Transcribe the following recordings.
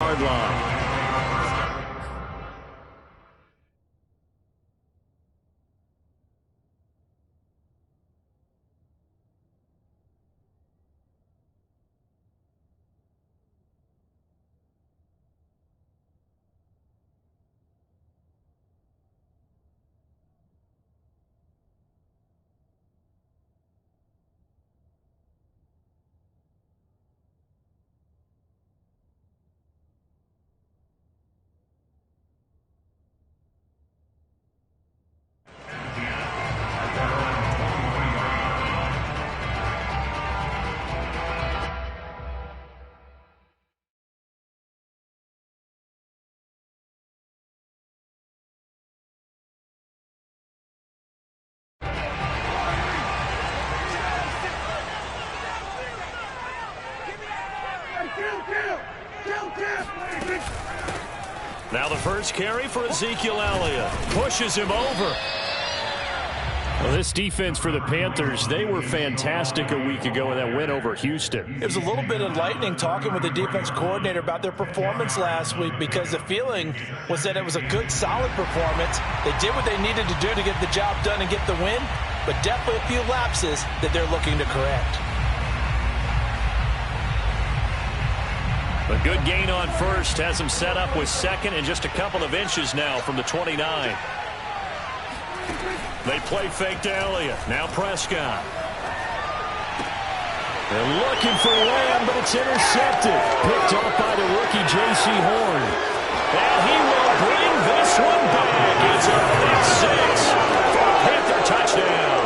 30-yard line. Now the first carry for Ezekiel Elliott. Pushes him over. Well, this defense for the Panthers, they were fantastic a week ago in that win over Houston. It was a little bit enlightening talking with the defense coordinator about their performance last week, because the feeling was that it was a good, solid performance. They did what they needed to do to get the job done and get the win, but definitely a few lapses that they're looking to correct. A good gain on first has him set up with second and just a couple of inches now from the 29. They play fake to Elliott. Now Prescott. They're looking for Lamb, but it's intercepted. Picked off by the rookie J.C. Horn. And he will bring this one back. It's a pick 6 for a Panther touchdown.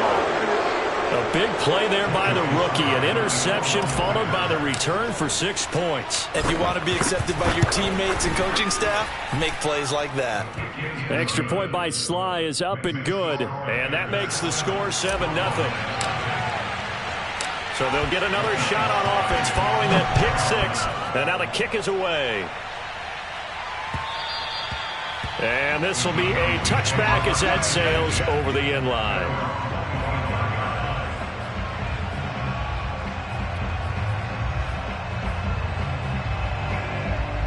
A big play there by the rookie. An interception followed by the return for 6 points. If you want to be accepted by your teammates and coaching staff, make plays like that. Extra point by Sly is up and good. And that makes the score 7-0. So they'll get another shot on offense following that pick 6. And now the kick is away. And this will be a touchback as that sails over the end line.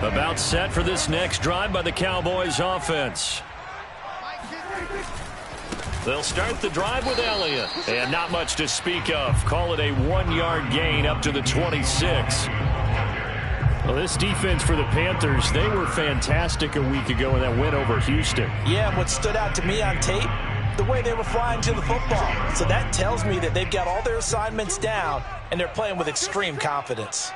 About set for this next drive by the Cowboys offense. They'll start the drive with Elliott. And not much to speak of. Call it a 1-yard gain up to the 26. Well, this defense for the Panthers, they were fantastic a week ago in that win over Houston. Yeah, and what stood out to me on tape, the way they were flying to the football. So that tells me that they've got all their assignments down, and they're playing with extreme confidence.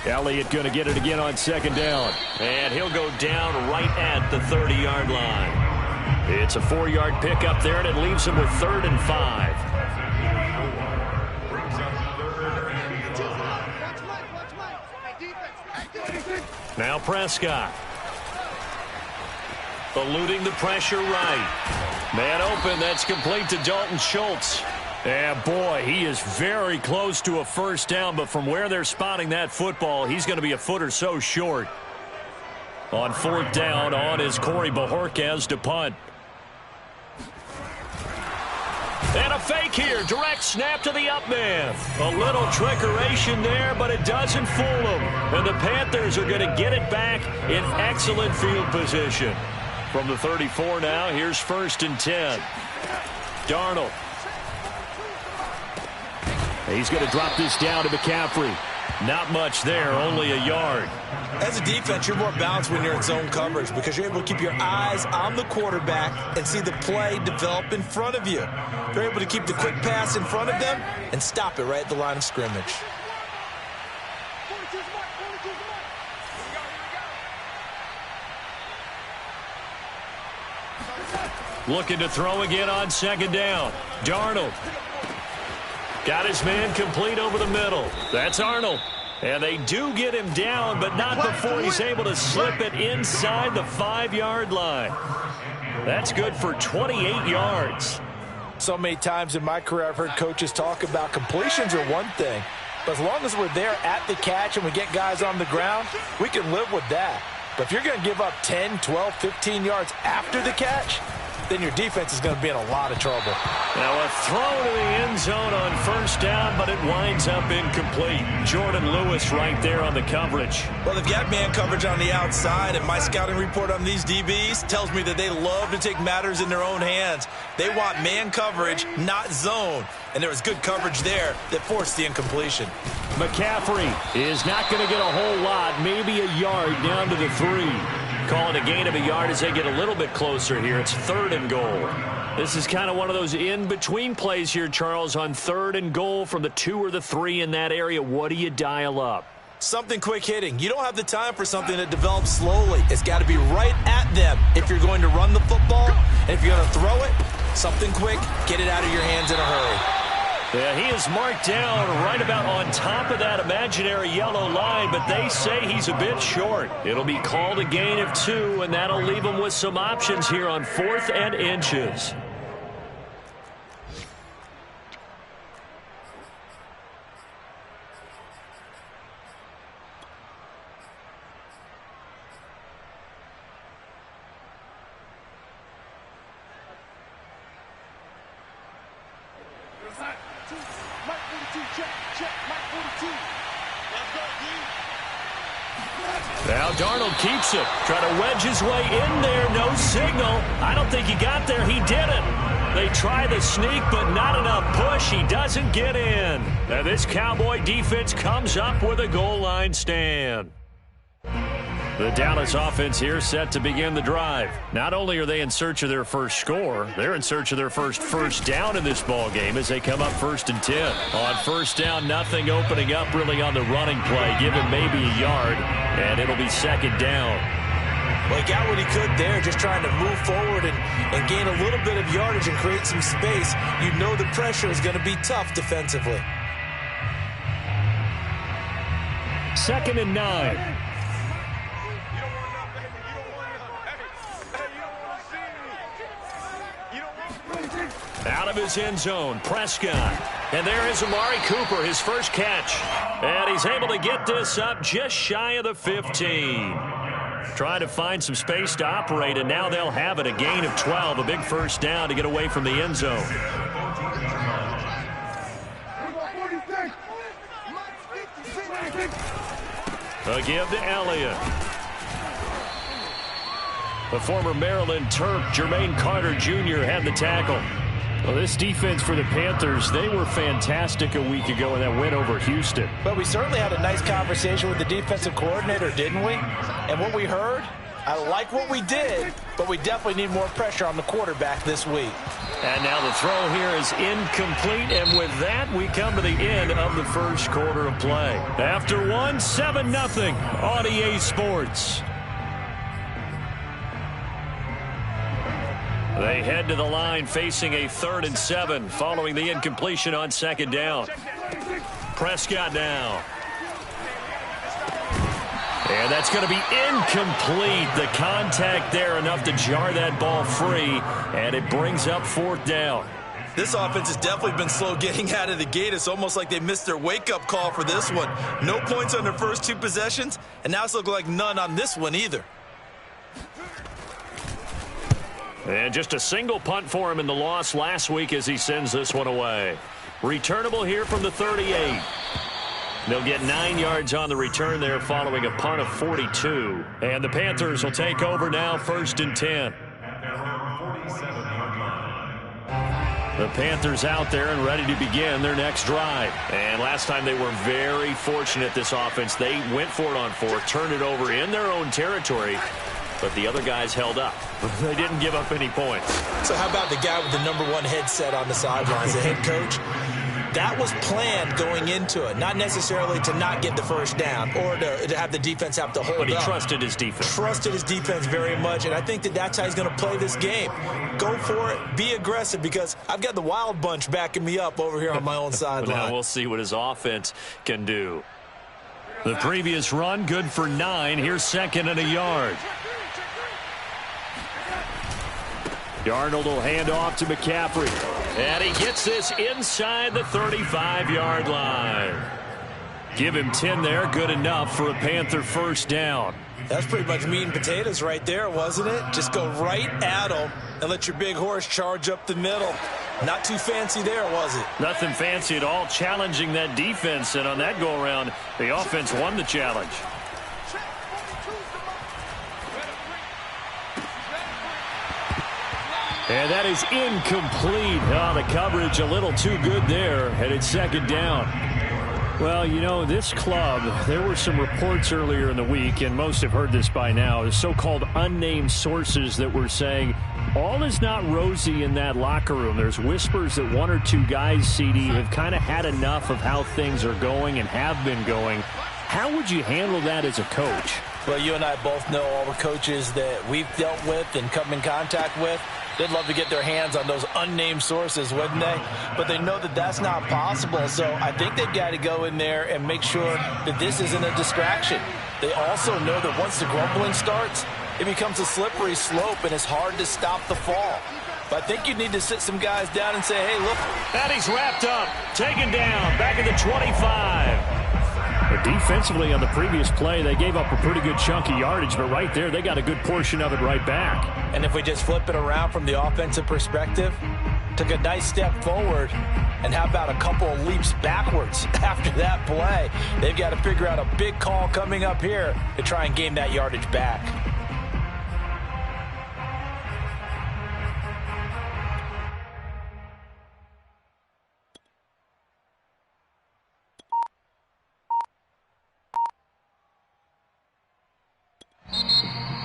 Elliott going to get it again on second down. And he'll go down right at the 30-yard line. It's a 4-yard pickup there, and it leaves him with 3rd and 5. Now Prescott. Eluding the pressure right. Man open, that's complete to Dalton Schultz. Yeah, boy, he is very close to a first down, but from where they're spotting that football, he's going to be a foot or so short. On 4th down, on is Corey Bajorquez to punt. And a fake here, direct snap to the up man. A little trickeration there, but it doesn't fool them. And the Panthers are going to get it back in excellent field position. From the 34 now, here's 1st and 10. Darnold. He's going to drop this down to McCaffrey. Not much there, only a yard. As a defense, you're more balanced when you're in zone coverage because you're able to keep your eyes on the quarterback and see the play develop in front of you. You're able to keep the quick pass in front of them and stop it right at the line of scrimmage. Looking to throw again on second down. Darnold. Got his man complete over the middle. That's Arnold. And they do get him down, but not before he's able to slip it inside the 5-yard line. That's good for 28 yards. So many times in my career I've heard coaches talk about completions are one thing, but as long as we're there at the catch and we get guys on the ground, we can live with that. But if you're going to give up 10, 12, 15 yards after the catch, then your defense is going to be in a lot of trouble. Now a throw to the end zone on first down, but it winds up incomplete. Jordan Lewis right there on the coverage. Well, they've got man coverage on the outside, and my scouting report on these DBs tells me that they love to take matters in their own hands. They want man coverage, not zone. And there was good coverage there that forced the incompletion. McCaffrey is not going to get a whole lot, maybe a yard down to the 3. Calling a gain of a yard as they get a little bit closer here. It's 3rd and goal. This is kind of one of those in-between plays here, Charles, on 3rd and goal from the 2 or the 3 in that area. What do you dial up? Something quick hitting. You don't have the time for something that develops slowly. It's got to be right at them if you're going to run the football. And if you're going to throw it, something quick, get it out of your hands in a hurry. Yeah, he is marked down right about on top of that imaginary yellow line, but they say he's a bit short. It'll be called a gain of 2, and that'll leave him with some options here on 4th and inches. Now Darnold keeps it. Trying to wedge his way in there. No signal. I don't think he got there. He didn't. They try the sneak, but not enough push. He doesn't get in. Now this Cowboy defense comes up with a goal line stand. The Dallas offense here set to begin the drive. Not only are they in search of their first score, they're in search of their first down in this ball game as they come up 1st and 10. On first down, nothing opening up really on the running play. Give him maybe a yard, and it'll be 2nd down. Well, he got what he could there, just trying to move forward and gain a little bit of yardage and create some space. You know the pressure is going to be tough defensively. 2nd and 9. Out of his end zone, Prescott. And there is Amari Cooper, his first catch. And he's able to get this up just shy of the 15. Trying to find some space to operate, and now they'll have it. A gain of 12, a big first down to get away from the end zone. A give to Elliott. The former Maryland Terp, Jermaine Carter Jr. had the tackle. Well, this defense for the Panthers, they were fantastic a week ago in that win over Houston. But we certainly had a nice conversation with the defensive coordinator, didn't we? And what we heard, I like what we did, but we definitely need more pressure on the quarterback this week. And now the throw here is incomplete, and with that, we come to the end of the first quarter of play. After one, 7-0 on EA Sports. They head to the line facing a 3rd and 7 following the incompletion on 2nd down. Prescott now. And that's going to be incomplete. The contact there enough to jar that ball free, and it brings up 4th down. This offense has definitely been slow getting out of the gate. It's almost like they missed their wake-up call for this one. No points on their first 2 possessions, and now it's looking like none on this one either. And just a single punt for him in the loss last week as he sends this one away. Returnable here from the 38. They'll get 9 yards on the return there following a punt of 42. And the Panthers will take over now 1st and 10. The Panthers out there and ready to begin their next drive. And last time they were very fortunate, this offense. They went for it on 4th, turned it over in their own territory. But the other guys held up. They didn't give up any points. So how about the guy with the #1 headset on the sidelines, the head coach? That was planned going into it, not necessarily to not get the first down or to have the defense have to hold up. But he trusted his defense. Trusted his defense very much, and I think that's how he's going to play this game. Go for it. Be aggressive, because I've got the Wild Bunch backing me up over here on my own sideline. Now we'll see what his offense can do. The previous run, good for 9. Here's 2nd and a yard. Darnold will hand off to McCaffrey. And he gets this inside the 35-yard line. Give him 10 there. Good enough for a Panther first down. That's pretty much meat and potatoes right there, wasn't it? Just go right at him and let your big horse charge up the middle. Not too fancy there, was it? Nothing fancy at all, challenging that defense, and on that go-around, the offense won the challenge. And that is incomplete. Oh, the coverage a little too good there, and it's second down. Well, you know, this club, there were some reports earlier in the week, and most have heard this by now, the so-called unnamed sources that were saying all is not rosy in that locker room. There's whispers that one or two guys, CD, have kind of had enough of how things are going and have been going. How would you handle that as a coach? Well, you and I both know all the coaches that we've dealt with and come in contact with. They'd love to get their hands on those unnamed sources, wouldn't they? But they know that that's not possible, so I think they've got to go in there and make sure that this isn't a distraction. They also know that once the grumbling starts, it becomes a slippery slope, and it's hard to stop the fall. But I think you need to sit some guys down and say, hey, look. And he's wrapped up, taken down, back at the 25. But defensively on the previous play, they gave up a pretty good chunk of yardage, but right there, they got a good portion of it right back. And if we just flip it around from the offensive perspective, took a nice step forward, and how about a couple of leaps backwards after that play? They've got to figure out a big call coming up here to try and gain that yardage back.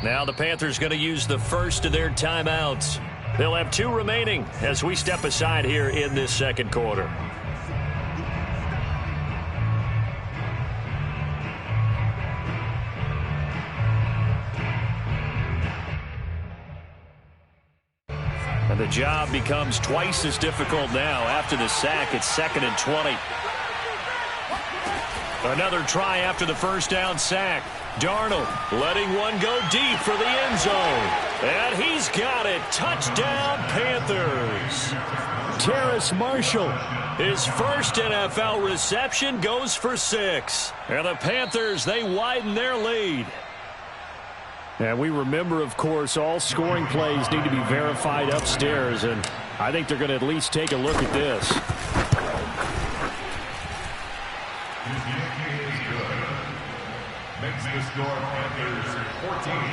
Now the Panthers going to use the first of their timeouts. They'll have 2 remaining as we step aside here in this second quarter. And the job becomes twice as difficult now. After the sack, it's 2nd and 20. Another try after the first down sack. Darnold letting one go deep for the end zone. And he's got it. Touchdown, Panthers. Terrace Marshall, his first NFL reception, goes for 6. And the Panthers, they widen their lead. And we remember, of course, all scoring plays need to be verified upstairs. And I think they're going to at least take a look at this.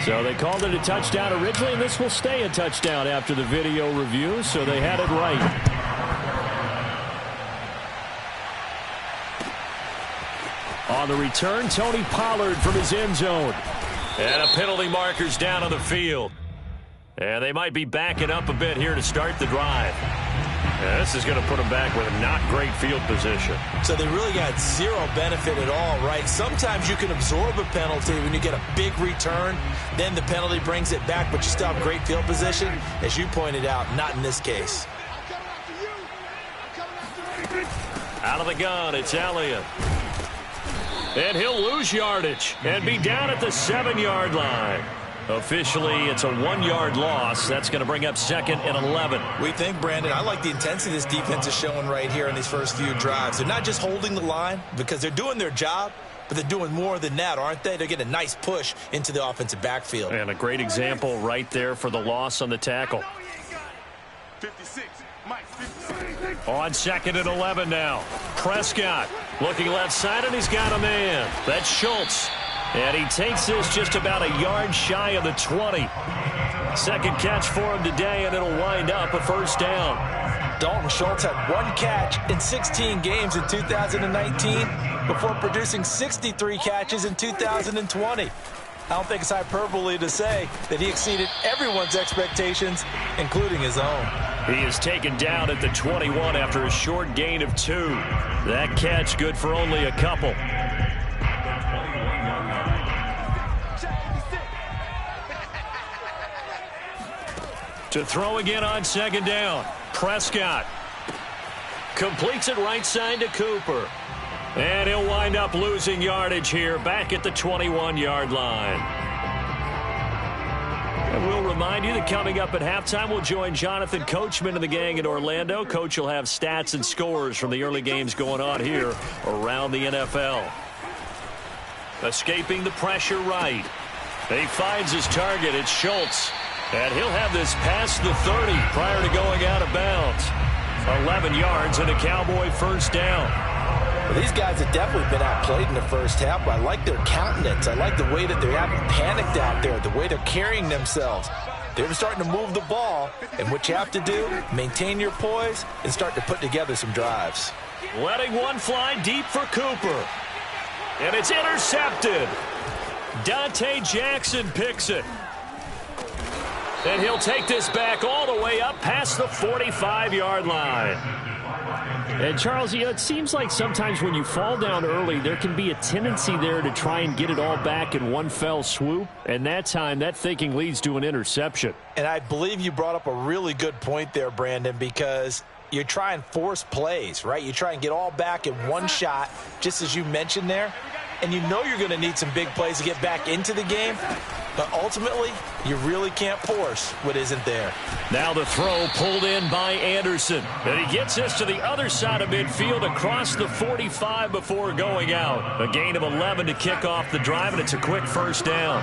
So they called it a touchdown originally, and this will stay a touchdown after the video review, so they had it right. On the return, Tony Pollard from his end zone. And a penalty marker's down on the field. And they might be backing up a bit here to start the drive. Yeah, this is going to put them back with a not great field position. So they really got zero benefit at all, right? Sometimes you can absorb a penalty when you get a big return. Then the penalty brings it back, but you still have great field position. As you pointed out, not in this case. Out of the gun, it's Elliott. And he'll lose yardage and be down at the 7-yard line. Officially, it's a 1-yard loss. That's going to bring up 2nd and 11. We think, Brandon, I like the intensity this defense is showing right here in these first few drives. They're not just holding the line because they're doing their job, but they're doing more than that, aren't they? They're getting a nice push into the offensive backfield. And a great example right there for the loss on the tackle. 56. On 2nd and 11 now. Prescott looking left side, and he's got a man. That's Schultz. And he takes this just about a yard shy of the 20. Second catch for him today, and it'll wind up a first down. Dalton Schultz had 1 catch in 16 games in 2019 before producing 63 catches in 2020. I don't think it's hyperbole to say that he exceeded everyone's expectations, including his own. He is taken down at the 21 after a short gain of 2. That catch good for only a couple. To throw again on 2nd down. Prescott completes it right side to Cooper. And he'll wind up losing yardage here back at the 21-yard line. And we'll remind you that coming up at halftime, we'll join Jonathan Coachman and the gang in Orlando. Coach will have stats and scores from the early games going on here around the NFL. Escaping the pressure right. He finds his target. It's Schultz. And he'll have this past the 30 prior to going out of bounds. 11 yards and a Cowboy first down. Well, these guys have definitely been outplayed in the first half, but I like their countenance. I like the way that they haven't panicked out there, the way they're carrying themselves. They're starting to move the ball, and what you have to do, maintain your poise and start to put together some drives. Letting one fly deep for Cooper. And it's intercepted. Dante Jackson picks it. And he'll take this back all the way up past the 45-yard line. And, Charles, it seems like sometimes when you fall down early, there can be a tendency there to try and get it all back in one fell swoop. And that time, that thinking leads to an interception. And I believe you brought up a really good point there, Brandon, because you try and force plays, right? You try and get all back in one shot, just as you mentioned there. And you know you're going to need some big plays to get back into the game. But ultimately, you really can't force what isn't there. Now the throw pulled in by Anderson. And he gets this to the other side of midfield across the 45 before going out. A gain of 11 to kick off the drive, and it's a quick first down.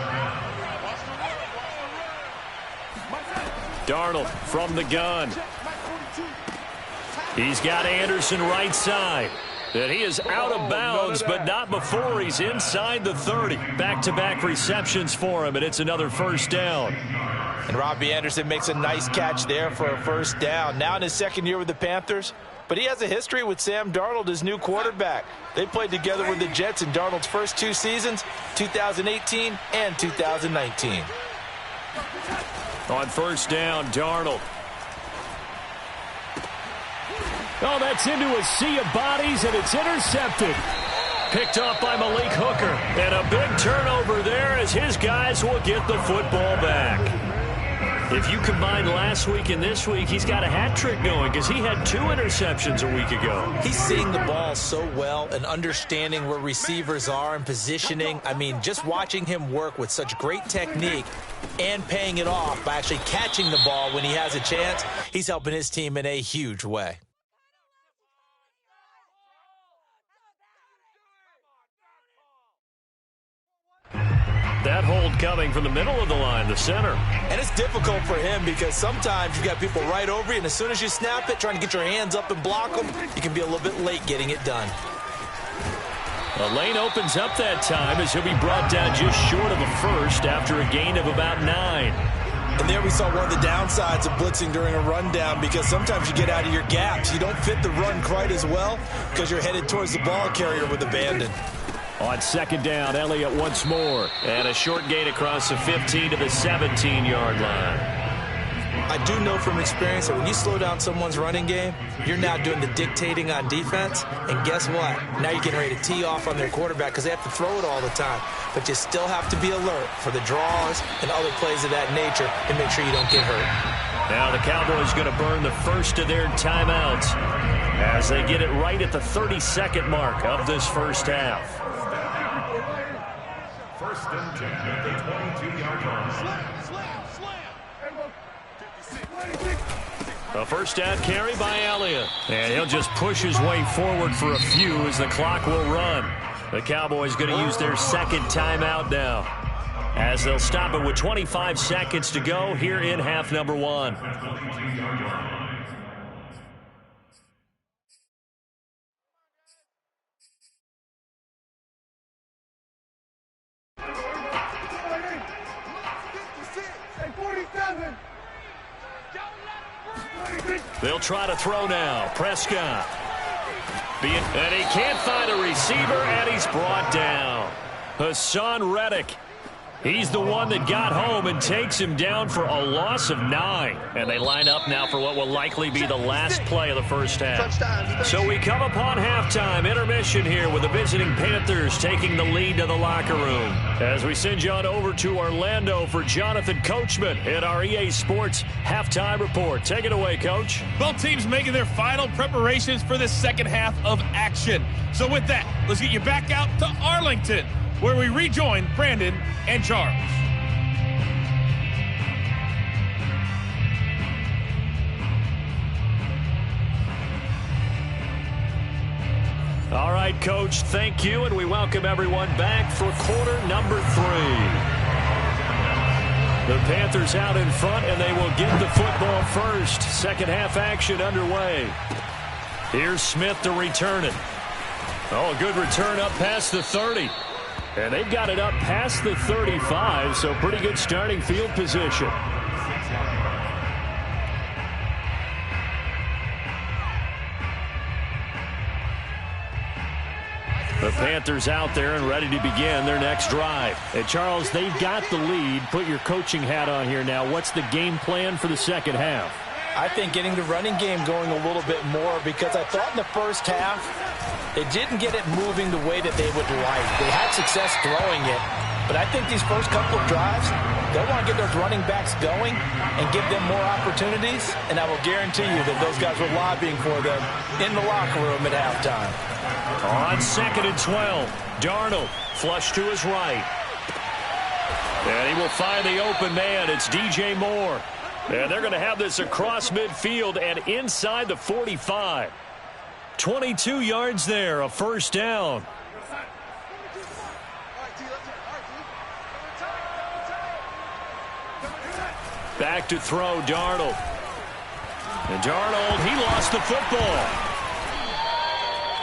Darnold from the gun. He's got Anderson right side. And he is out of bounds, but not before he's inside the 30. Back-to-back receptions for him, and it's another first down. And Robbie Anderson makes a nice catch there for a first down. Now in his second year with the Panthers, but he has a history with Sam Darnold, his new quarterback. They played together with the Jets in Darnold's first two seasons, 2018 and 2019. On first down, Darnold. Oh, that's into a sea of bodies, and it's intercepted. Picked off by Malik Hooker. And a big turnover there as his guys will get the football back. If you combine last week and this week, he's got a hat trick going because he had 2 interceptions a week ago. He's seeing the ball so well and understanding where receivers are and positioning. I mean, just watching him work with such great technique and paying it off by actually catching the ball when he has a chance, he's helping his team in a huge way. That hold coming from the middle of the line, the center. And it's difficult for him because sometimes you've got people right over you, and as soon as you snap it, trying to get your hands up and block them, you can be a little bit late getting it done. A lane opens up that time as he'll be brought down just short of a first after a gain of about 9. And there we saw one of the downsides of blitzing during a rundown because sometimes you get out of your gaps. You don't fit the run quite as well because you're headed towards the ball carrier with abandon. On second down, Elliott once more. And a short gain across the 15 to the 17-yard line. I do know from experience that when you slow down someone's running game, you're now doing the dictating on defense. And guess what? Now you're getting ready to tee off on their quarterback because they have to throw it all the time. But you still have to be alert for the draws and other plays of that nature and make sure you don't get hurt. Now the Cowboys going to burn the first of their timeouts as they get it right at the 32nd mark of this first half. First and 10 at the 22-yard line. A first down carry by Elliott. And he'll just push his way forward for a few as the clock will run. The Cowboys going to use their second timeout now as they'll stop it with 25 seconds to go here in half number 1. They'll try to throw now. Prescott. And he can't find a receiver, and he's brought down. Hassan Reddick. He's the one that got home and takes him down for a loss of 9. And they line up now for what will likely be the last play of the first half. So we come upon halftime intermission here with the visiting Panthers taking the lead to the locker room. As we send you on over to Orlando for Jonathan Coachman at our EA Sports Halftime Report. Take it away, Coach. Both teams making their final preparations for the second half of action. So with that, let's get you back out to Arlington, where we rejoin Brandon and Charles. All right, Coach, thank you, and we welcome everyone back for quarter number 3. The Panthers out in front, and they will get the football first. Second half action underway. Here's Smith to return it. Oh, a good return up past the 30. And they've got it up past the 35, so pretty good starting field position. The Panthers out there and ready to begin their next drive. And Charles, they've got the lead. Put your coaching hat on here now. What's the game plan for the second half? I think getting the running game going a little bit more, because I thought in the first half they didn't get it moving the way that they would like. They had success throwing it, but I think these first couple of drives, they'll want to get those running backs going and give them more opportunities, and I will guarantee you that those guys were lobbying for them in the locker room at halftime. On 2nd and 12, Darnold flush to his right. And he will find the open man. It's DJ Moore. And they're going to have this across midfield and inside the 45. 22 yards there, a first down. Back to throw, Darnold. And Darnold, he lost the football.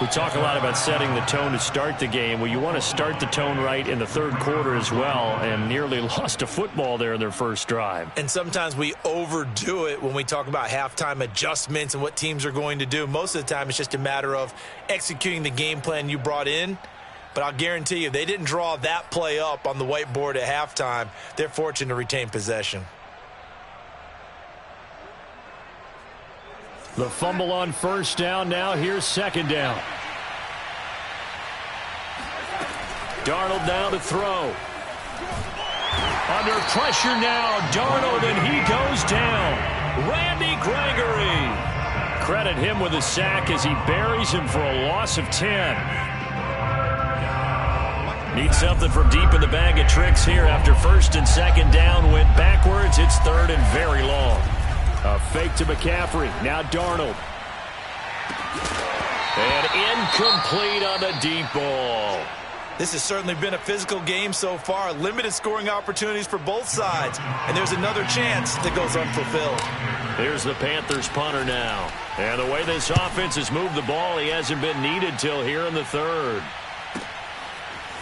We talk a lot about setting the tone to start the game. Well, you want to start the tone right in the third quarter as well, and nearly lost a football there in their first drive. And sometimes we overdo it when we talk about halftime adjustments and what teams are going to do. Most of the time, it's just a matter of executing the game plan you brought in. But I'll guarantee you, if they didn't draw that play up on the whiteboard at halftime, they're fortunate to retain possession. The fumble on first down. Now here's second down. Darnold now to throw. Under pressure now, Darnold, and he goes down. Randy Gregory. Credit him with a sack as he buries him for a loss of 10. Need something from deep in the bag of tricks here after first and second down went backwards. It's third and very long. A fake to McCaffrey. Now Darnold. And incomplete on the deep ball. This has certainly been a physical game so far. Limited scoring opportunities for both sides. And there's another chance that goes unfulfilled. Here's the Panthers punter now. And the way this offense has moved the ball, he hasn't been needed till here in the third.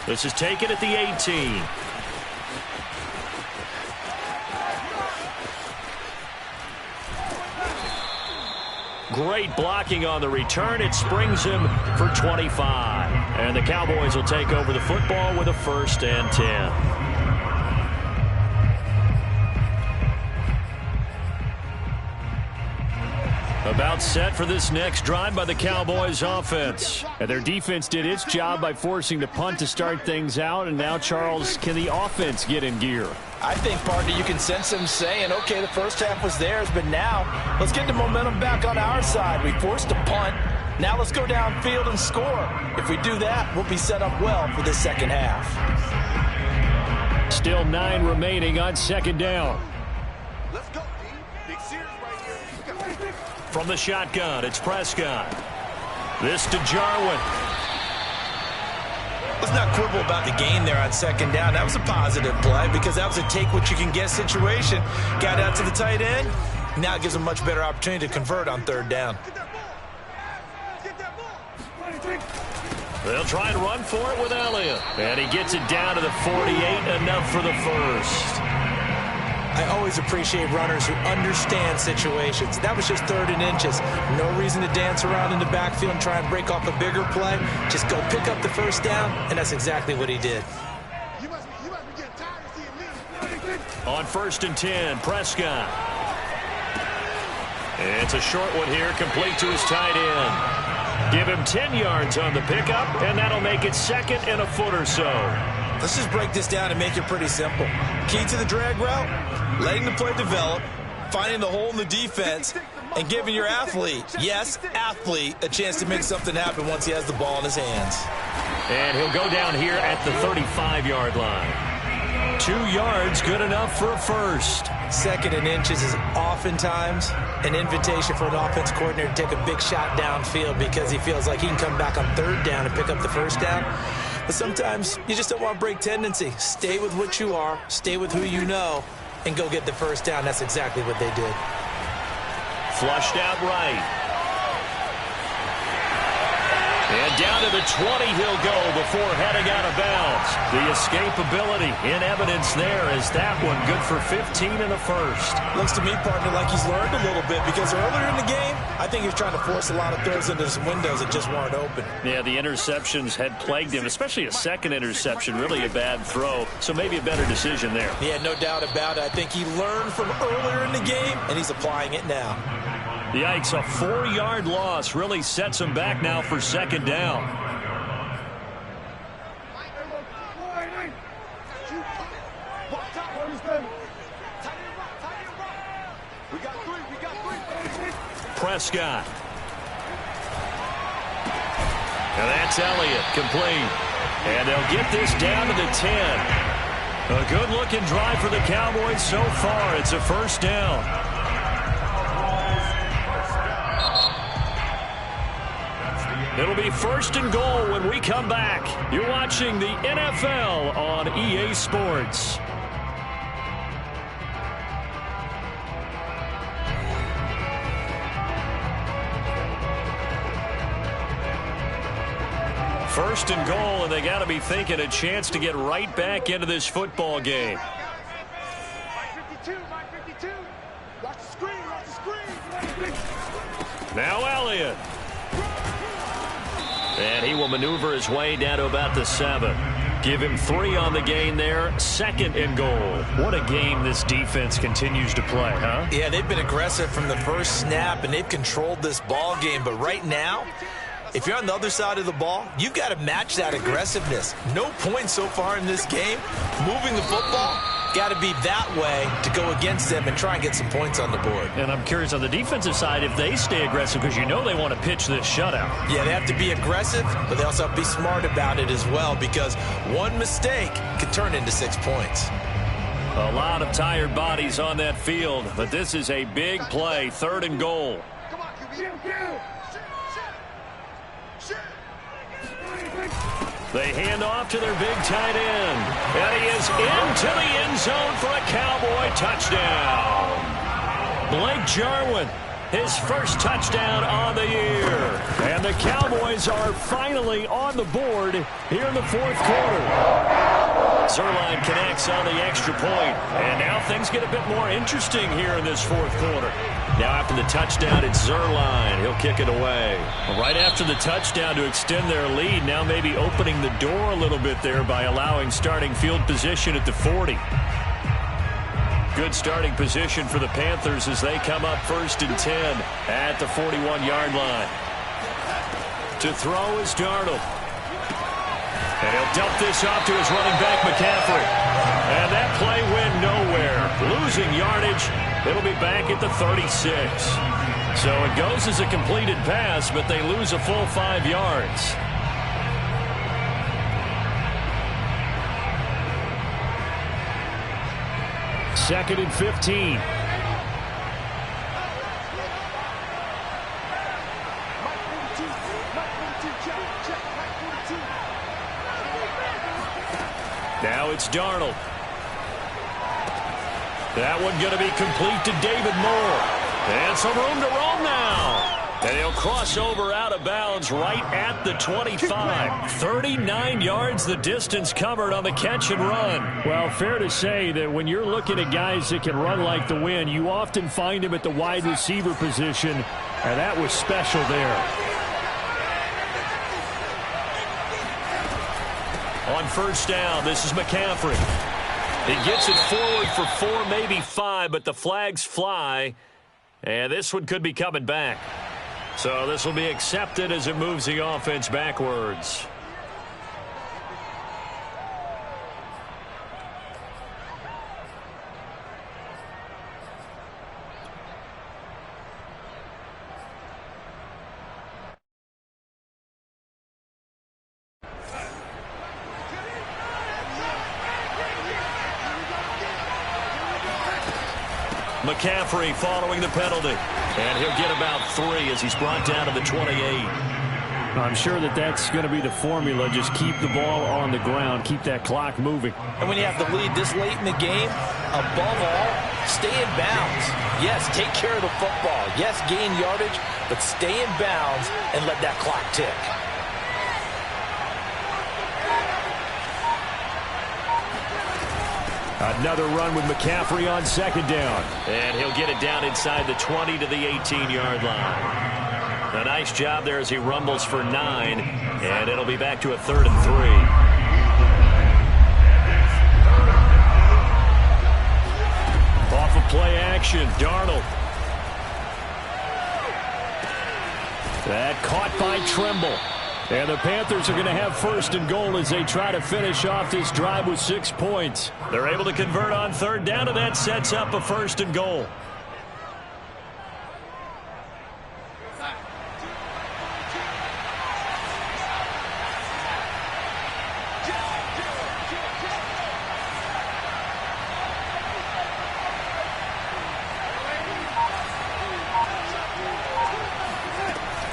This is taken at the 18. Great blocking on the return. It springs him for 25. And the Cowboys will take over the football with a 1st and 10. About set for this next drive by the Cowboys offense. And their defense did its job by forcing the punt to start things out. And now, Charles, can the offense get in gear? I think, partner, you can sense them saying, okay, the first half was theirs, but now let's get the momentum back on our side. We forced a punt. Now let's go downfield and score. If we do that, we'll be set up well for this second half. Still 9 remaining on second down. Let's go, D. Big series right here. From the shotgun, it's Prescott. This to Jarwin. Let's not quibble about the gain there on second down. That was a positive play because that was a take-what-you-can-get situation. Got out to the tight end. Now it gives them a much better opportunity to convert on third down. They'll try and run for it with Elliott. And he gets it down to the 48, enough for the first. I always appreciate runners who understand situations. That was just 3rd and inches. No reason to dance around in the backfield and try and break off a bigger play. Just go pick up the first down, and that's exactly what he did. You must be getting tired of seeing me. On 1st and 10, Prescott. It's a short one here, complete to his tight end. Give him 10 yards on the pickup, and that'll make it 2nd and a foot or so. Let's just break this down and make it pretty simple. Key to the drag route, letting the play develop, finding the hole in the defense, and giving your athlete, yes, athlete, a chance to make something happen once he has the ball in his hands. And he'll go down here at the 35-yard line. 2 yards, good enough for a first. 2nd and inches is oftentimes an invitation for an offense coordinator to take a big shot downfield because he feels like he can come back on 3rd down and pick up the 1st down. But sometimes you just don't want to break tendency. Stay with what you are, stay with who you know, and go get the 1st down. That's exactly what they did. Flushed out right. And down to the 20 he'll go before heading out of bounds. The escapability in evidence there as that one good for 15 in the first. Looks to me, partner, like he's learned a little bit because earlier in the game, I think he was trying to force a lot of throws into some windows that just weren't open. Yeah, the interceptions had plagued him, especially a 2nd interception, really a bad throw. So maybe a better decision there. Yeah, no doubt about it. I think he learned from earlier in the game, and he's applying it now. Yikes, a 4-yard loss really sets him back now for 2nd down. Prescott. And that's Elliott, complete. And they'll get this down to the 10. A good-looking drive for the Cowboys so far. It's a 1st down. It'll be 1st and goal when we come back. You're watching the NFL on EA Sports. First and goal, and they got to be thinking a chance to get right back into this football game. Now Elliott. And he will maneuver his way down to about the 7. Give him 3 on the gain there. 2nd and goal. What a game this defense continues to play, huh? Yeah, they've been aggressive from the first snap, and they've controlled this ball game. But right now, if you're on the other side of the ball, you've got to match that aggressiveness. No points so far in this game. Moving the football, got to be that way to go against them and try and get some points on the board. And I'm curious on the defensive side if they stay aggressive because you know they want to pitch this shutout. Yeah, they have to be aggressive, but they also have to be smart about it as well because one mistake could turn into 6 points. A lot of tired bodies on that field, but this is a big play. 3rd and goal. They hand off to their big tight end. And he is into the end zone for a Cowboy touchdown. Blake Jarwin, his first touchdown on the year. And the Cowboys are finally on the board here in the 4th quarter. Zerline connects on the extra point. And now things get a bit more interesting here in this 4th quarter. Now after the touchdown, it's Zerline. He'll kick it away. Right after the touchdown to extend their lead, now maybe opening the door a little bit there by allowing starting field position at the 40. Good starting position for the Panthers as they come up 1st and 10 at the 41-yard line. To throw is Darnold. And he'll dump this off to his running back, McCaffrey. And that play went nowhere. Losing yardage. It'll be back at the 36. So it goes as a completed pass, but they lose a full 5 yards. Second and 15. Now it's Darnold. That one going to be complete to David Moore. And some room to roam now. And he'll cross over out of bounds right at the 25. 39 yards the distance covered on the catch and run. Well, fair to say that when you're looking at guys that can run like the wind, you often find him at the wide receiver position. And that was special there. On 1st down, this is McCaffrey. He gets it forward for 4, maybe 5, but the flags fly. And this one could be coming back. So this will be accepted as it moves the offense backwards. McCaffrey following the penalty. And he'll get about 3 as he's brought down to the 28. I'm sure that's going to be the formula. Just keep the ball on the ground. Keep that clock moving. And when you have the lead this late in the game, above all, stay in bounds. Yes, take care of the football. Yes, gain yardage, but stay in bounds and let that clock tick. Another run with McCaffrey on second down. And he'll get it down inside the 20 to the 18-yard line. A nice job there as he rumbles for 9, and it'll be back to a 3rd and 3. Off of play action, Darnold. That caught by Trimble. And the Panthers are going to have 1st and goal as they try to finish off this drive with 6 points. They're able to convert on 3rd down, and that sets up a 1st and goal.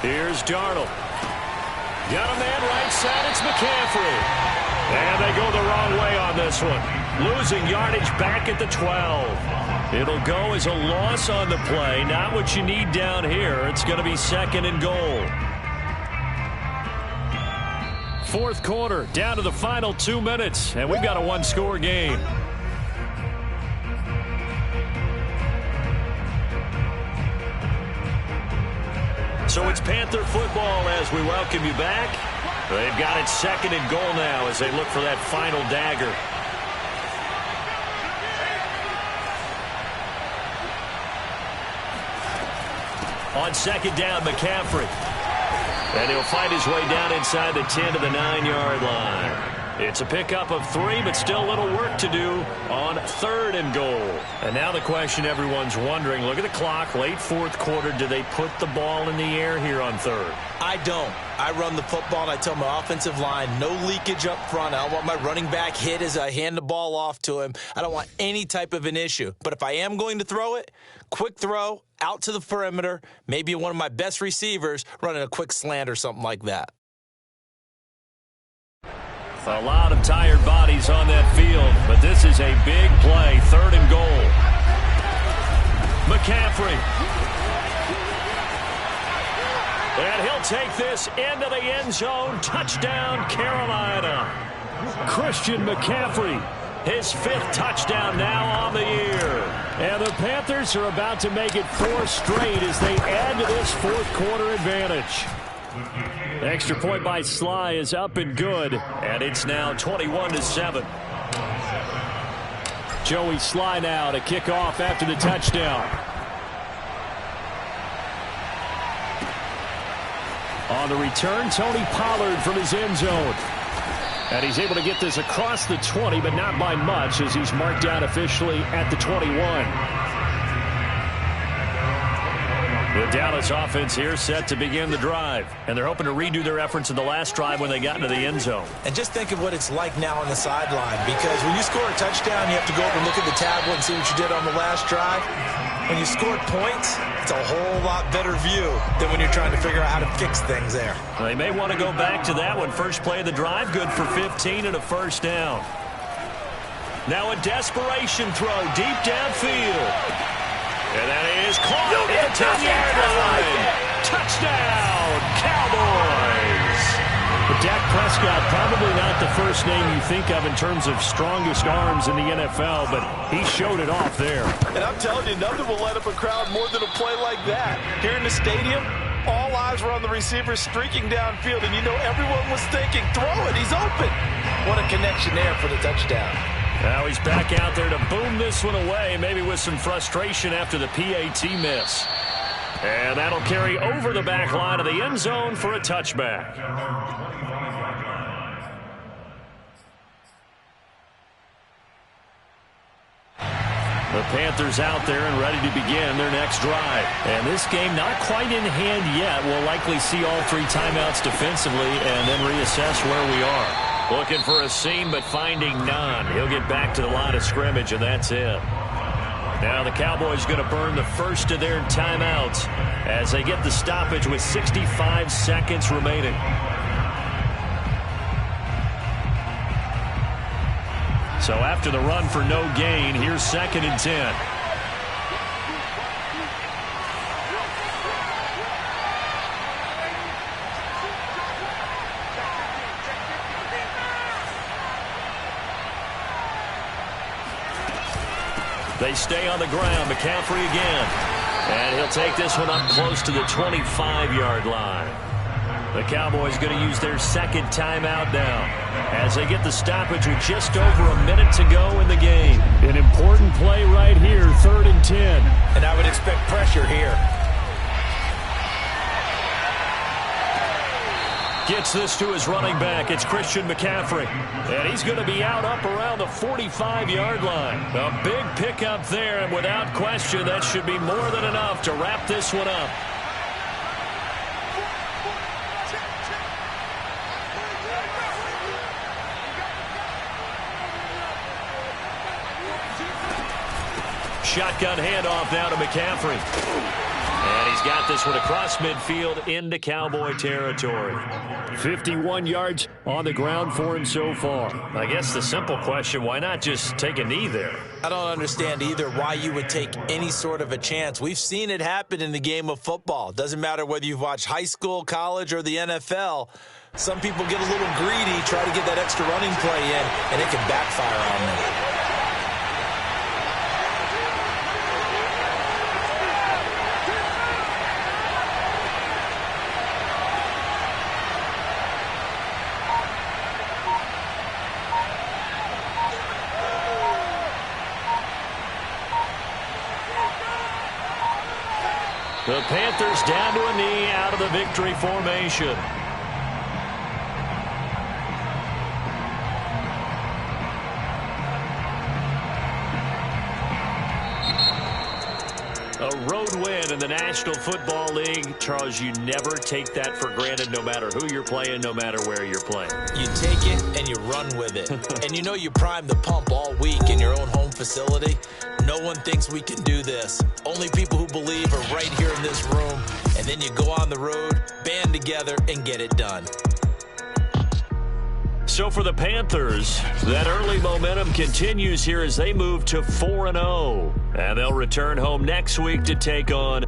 Here's Darnold. Got a man right side. It's McCaffrey. And they go the wrong way on this one. Losing yardage back at the 12. It'll go as a loss on the play. Not what you need down here. It's going to be 2nd and goal. 4th quarter, down to the final 2 minutes. And we've got a 1-score game. So it's Panther football as we welcome you back. They've got it 2nd and goal now as they look for that final dagger. On 2nd down, McCaffrey. And he'll fight his way down inside the 10 to the 9-yard line. It's a pickup of 3, but still a little work to do on 3rd and goal. And now the question everyone's wondering, look at the clock, late 4th quarter, do they put the ball in the air here on 3rd? I don't. I run the football, and I tell my offensive line, no leakage up front. I don't want my running back hit as I hand the ball off to him. I don't want any type of an issue. But if I am going to throw it, quick throw, out to the perimeter, maybe one of my best receivers running a quick slant or something like that. A lot of tired bodies on that field, but this is a big play, 3rd and goal. McCaffrey. And he'll take this into the end zone. Touchdown, Carolina. Christian McCaffrey. His 5th touchdown now on the year. And the Panthers are about to make it 4 straight as they add to this 4th quarter advantage. Extra point by Sly is up and good, and it's now 21-7. Joey Sly now to kick off after the touchdown. On the return, Tony Pollard from his end zone. And he's able to get this across the 20, but not by much as he's marked out officially at the 21. The Dallas offense here set to begin the drive. And they're hoping to redo their efforts in the last drive when they got into the end zone. And just think of what it's like now on the sideline. Because when you score a touchdown, you have to go over and look at the tablet and see what you did on the last drive. When you scored points, it's a whole lot better view than when you're trying to figure out how to fix things there. Well, they may want to go back to that one. First play of the drive, good for 15 and a 1st down. Now a desperation throw deep downfield. And that is caught at the 10-yard line. Touchdown, Cowboys. But Dak Prescott, probably not the first name you think of in terms of strongest arms in the NFL, but he showed it off there. And I'm telling you, nothing will light up a crowd more than a play like that. Here in the stadium, all eyes were on the receiver streaking downfield, and you know everyone was thinking, throw it, he's open. What a connection there for the touchdown. Now he's back out there to boom this one away, maybe with some frustration after the PAT miss. And that'll carry over the back line of the end zone for a touchback. The Panthers out there and ready to begin their next drive. And this game not quite in hand yet. We'll likely see all 3 timeouts defensively and then reassess where we are. Looking for a seam, but finding none. He'll get back to the line of scrimmage, and that's it. Now the Cowboys going to burn the first of their timeouts as they get the stoppage with 65 seconds remaining. So after the run for no gain, here's 2nd and 10. They stay on the ground. McCaffrey again. And he'll take this one up close to the 25-yard line. The Cowboys going to use their 2nd timeout now as they get the stoppage with just over a minute to go in the game. An important play right here, 3rd and 10. And I would expect pressure here. Gets this to his running back. It's Christian McCaffrey. And he's going to be out up around the 45-yard line. A big pickup there, and without question, that should be more than enough to wrap this one up. Shotgun handoff now to McCaffrey. And he's got this one across midfield into Cowboy territory. 51 yards on the ground for him so far. I guess the simple question, why not just take a knee there? I don't understand either why you would take any sort of a chance. We've seen it happen in the game of football. Doesn't matter whether you've watched high school, college, or the NFL. Some people get a little greedy, try to get that extra running play in, and it can backfire on them. The Panthers down to a knee out of the victory formation. A road win in the National Football League. Charles, you never take that for granted no matter who you're playing, no matter where you're playing. You take it and you run with it. And you know you prime the pump all week in your own home facility. No one thinks we can do this. Only people who believe are right here in this room. And then you go on the road, band together, and get it done. So for the Panthers, that early momentum continues here as they move to 4-0. And they'll return home next week to take on